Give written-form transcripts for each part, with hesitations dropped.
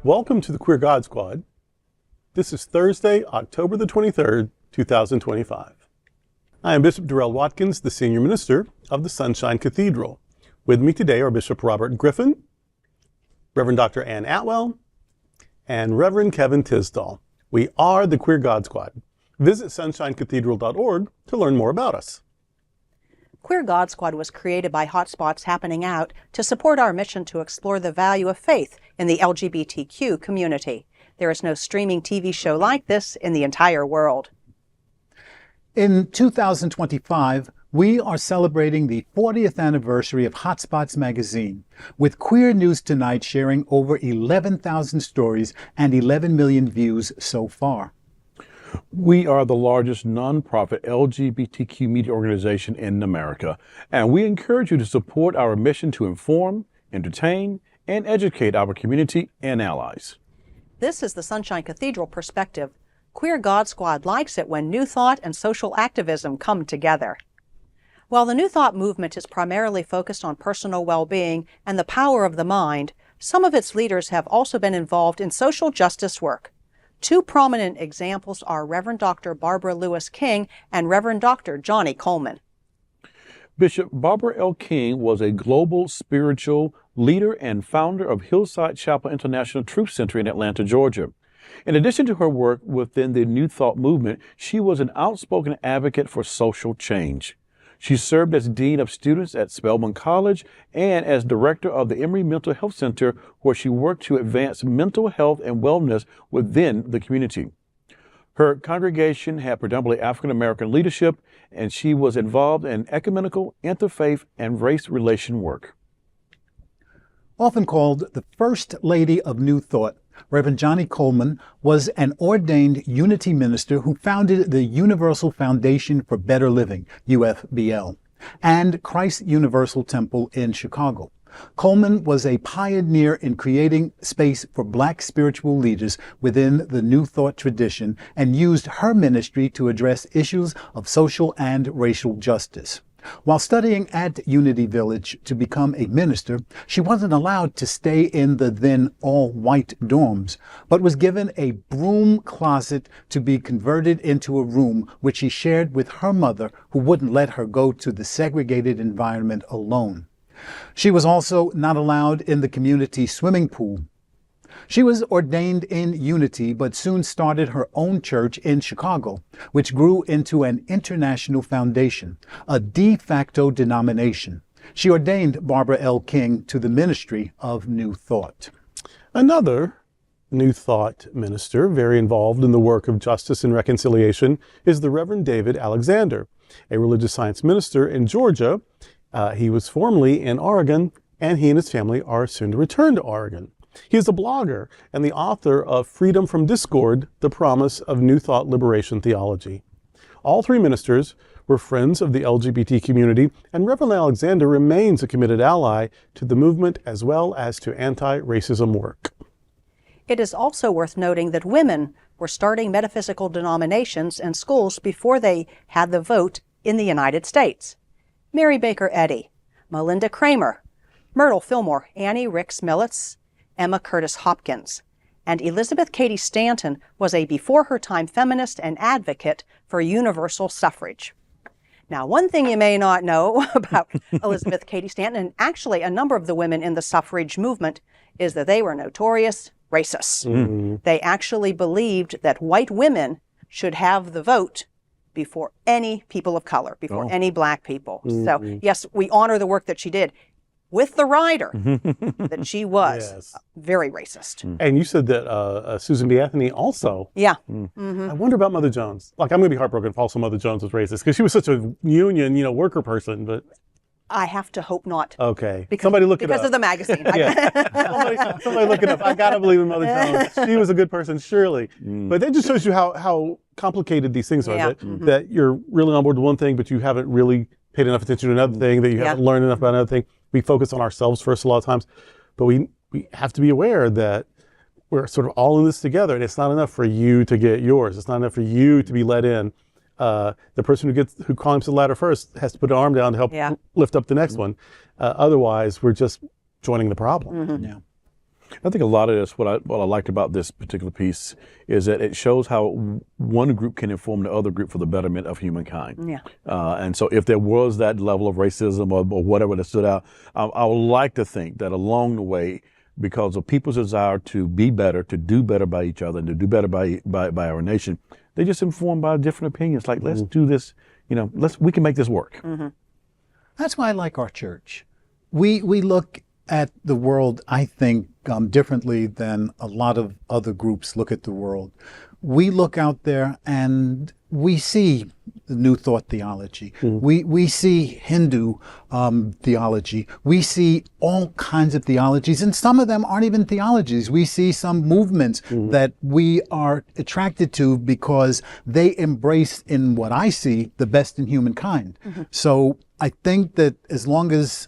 Welcome to the Queer God Squad. This is Thursday, October the 23rd, 2025. I am Bishop Darrell Watkins, the Senior Minister of the Sunshine Cathedral. With me today are Bishop Robert Griffin, Reverend Dr. Ann Atwell, and Reverend Kevin Tisdall. We are the Queer God Squad. Visit sunshinecathedral.org to learn more about us. Queer God Squad was created by Hotspots Happening Out to support our mission to explore the value of faith in the LGBTQ community. There is no streaming TV show like this in the entire world. In 2025, we are celebrating the 40th anniversary of Hotspots magazine, with Queer News Tonight sharing over 11,000 stories and 11 million views so far. We are the largest nonprofit LGBTQ media organization in America, and we encourage you to support our mission to inform, entertain, and educate our community and allies. This is the Sunshine Cathedral perspective. Queer God Squad likes it when New Thought and social activism come together. While the New Thought movement is primarily focused on personal well-being and the power of the mind, some of its leaders have also been involved in social justice work. Two prominent examples are Reverend Dr. Barbara Lewis King and Reverend Dr. Johnnie Colemon. Bishop Barbara L. King was a global spiritual leader and founder of Hillside Chapel International Truth Center in Atlanta, Georgia. In addition to her work within the New Thought movement, she was an outspoken advocate for social change. She served as Dean of Students at Spelman College and as Director of the Emory Mental Health Center, where she worked to advance mental health and wellness within the community. Her congregation had predominantly African American leadership, and she was involved in ecumenical, interfaith, and race relation work. Often called the First Lady of New Thought, Reverend Johnnie Colemon was an ordained unity minister who founded the Universal Foundation for Better Living, UFBL, and Christ Universal Temple in Chicago. Colemon was a pioneer in creating space for Black spiritual leaders within the New Thought tradition and used her ministry to address issues of social and racial justice. While studying at Unity Village to become a minister, she wasn't allowed to stay in the then all-white dorms, but was given a broom closet to be converted into a room which she shared with her mother, who wouldn't let her go to the segregated environment alone. She was also not allowed in the community swimming pool. She was ordained in Unity, but soon started her own church in Chicago, which grew into an international foundation, a de facto denomination. She ordained Barbara L. King to the ministry of New Thought. Another New Thought minister very involved in the work of justice and reconciliation is the Reverend David Alexander, a religious science minister in Georgia. He was formerly in Oregon, and he and his family are soon to return to Oregon. He is a blogger and the author of Freedom from Discord, The Promise of New Thought Liberation Theology. All three ministers were friends of the LGBT community, and Reverend Alexander remains a committed ally to the movement as well as to anti-racism work. It is also worth noting that women were starting metaphysical denominations and schools before they had the vote in the United States. Mary Baker Eddy, Melinda Kramer, Myrtle Fillmore, Annie Ricks Millets, Emma Curtis Hopkins, and Elizabeth Cady Stanton was a before-her-time feminist and advocate for universal suffrage. Now, one thing you may not know about Elizabeth Cady Stanton, and actually a number of the women in the suffrage movement, is that they were notorious racists. Mm-hmm. They actually believed that white women should have the vote before any people of color, before any Black people. Mm-hmm. So, yes, we honor the work that she did, with the rider that she was very racist. And you said that Susan B. Anthony also. Yeah. I wonder about Mother Jones. Like, I'm going to be heartbroken if also Mother Jones was racist, because she was such a union, worker person, but... I have to hope not. Okay. Somebody look it up. Because of the magazine. somebody look it up. I got to believe in Mother Jones. She was a good person, surely. But that just shows you how complicated these things are, that you're really on board with one thing, but you haven't really paid enough attention to another thing, that you haven't learned enough about another thing. We focus on ourselves first a lot of times, but we have to be aware that we're sort of all in this together, and it's not enough for you to get yours. It's not enough for you to be let in. The person who climbs the ladder first has to put an arm down to help lift up the next one. Otherwise, we're just joining the problem. Yeah. I think a lot of this, what I liked about this particular piece is that it shows how one group can inform the other group for the betterment of humankind. Yeah. And so if there was that level of racism or whatever that stood out, I would like to think that along the way, because of people's desire to be better, to do better by each other, and to do better by our nation, they're just informed by different opinions. Like, let's do this, we can make this work. Mm-hmm. That's why I like our church. We look at the world, I think, differently than a lot of other groups look at the world. We look out there and we see the New Thought theology. We see Hindu theology. We see all kinds of theologies, and some of them aren't even theologies. We see some movements that we are attracted to because they embrace, in what I see, the best in humankind. So I think that as long as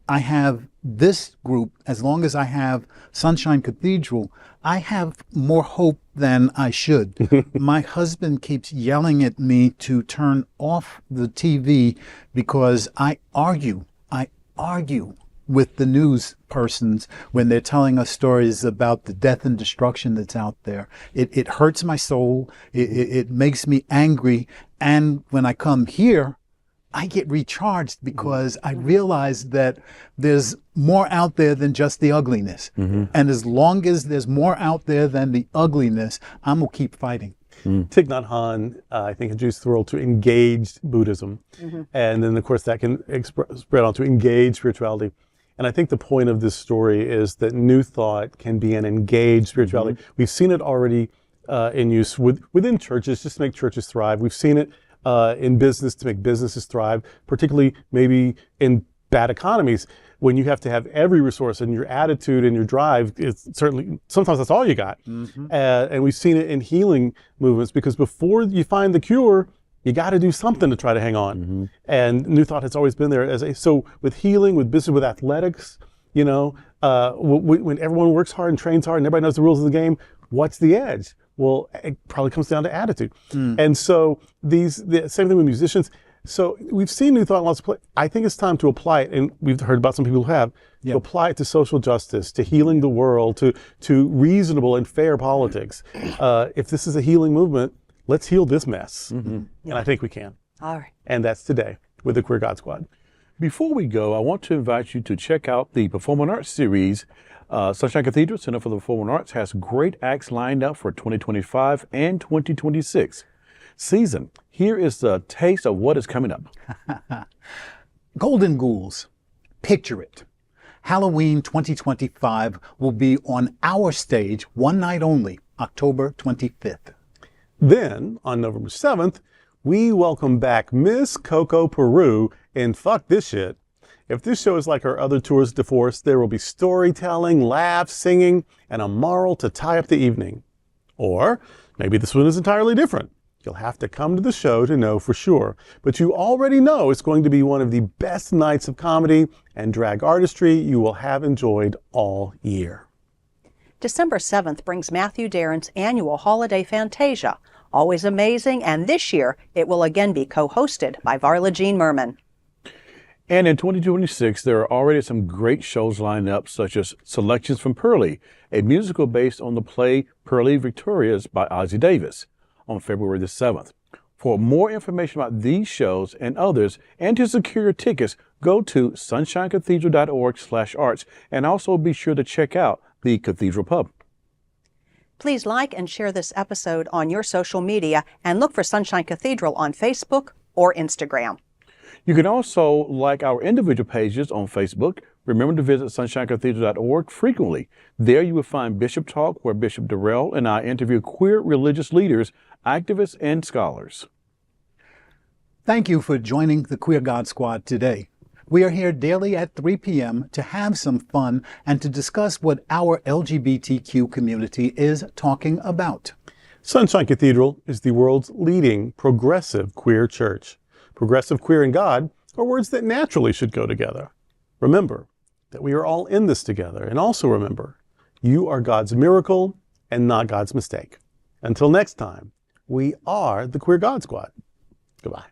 I have this group, as long as I have Sunshine Cathedral, I have more hope than I should. My husband keeps yelling at me to turn off the TV because I argue with the news persons when they're telling us stories about the death and destruction that's out there. It hurts my soul. It makes me angry. And when I come here, I get recharged because I realize that there's more out there than just the ugliness. And as long as there's more out there than the ugliness, I'm going to keep fighting. Thich Nhat Hanh, I think, introduced the world to engaged Buddhism. And then, of course, that can spread on to engaged spirituality. And I think the point of this story is that New Thought can be an engaged spirituality. We've seen it already in use within churches, just to make churches thrive. We've seen it in business to make businesses thrive, particularly maybe in bad economies when you have to have every resource, and your attitude and your drive is certainly, sometimes that's all you got. And we've seen it in healing movements, because before you find the cure, you got to do something to try to hang on. And New Thought has always been there. So with healing, with business, with athletics, when everyone works hard and trains hard and everybody knows the rules of the game, what's the edge? Well, it probably comes down to attitude. And so the same thing with musicians. So we've seen New Thought in lots of places. I think it's time to apply it, and we've heard about some people who have, to apply it to social justice, to healing the world, to reasonable and fair politics. If this is a healing movement, let's heal this mess. And I think we can. All right. And that's today with the Queer God Squad. Before we go, I want to invite you to check out the Performing Arts series. Sunshine Cathedral Center for the Performing Arts has great acts lined up for 2025 and 2026 season. Here is the taste of what is coming up. Golden Ghouls, picture it. Halloween 2025 will be on our stage one night only, October 25th. Then, on November 7th, we welcome back Miss Coco Peru in Fuck This Shit. If this show is like our other tours de force, there will be storytelling, laughs, singing, and a moral to tie up the evening. Or maybe this one is entirely different. You'll have to come to the show to know for sure. But you already know it's going to be one of the best nights of comedy and drag artistry you will have enjoyed all year. December 7th brings Matthew Darren's annual holiday Fantasia. Always amazing, and this year it will again be co-hosted by Varla Jean Merman. And in 2026, there are already some great shows lined up, such as Selections from Pearly, a musical based on the play Pearly Victorious by Ossie Davis, on February the 7th. For more information about these shows and others, and to secure your tickets, go to sunshinecathedral.org/arts, and also be sure to check out the Cathedral Pub. Please like and share this episode on your social media, and look for Sunshine Cathedral on Facebook or Instagram. You can also like our individual pages on Facebook. Remember to visit sunshinecathedral.org frequently. There you will find Bishop Talk, where Bishop Darrell and I interview queer religious leaders, activists, and scholars. Thank you for joining the Queer God Squad today. We are here daily at 3 p.m. to have some fun and to discuss what our LGBTQ community is talking about. Sunshine Cathedral is the world's leading progressive queer church. Progressive, queer, and God are words that naturally should go together. Remember that we are all in this together, and also remember, you are God's miracle and not God's mistake. Until next time, we are the Queer God Squad. Goodbye.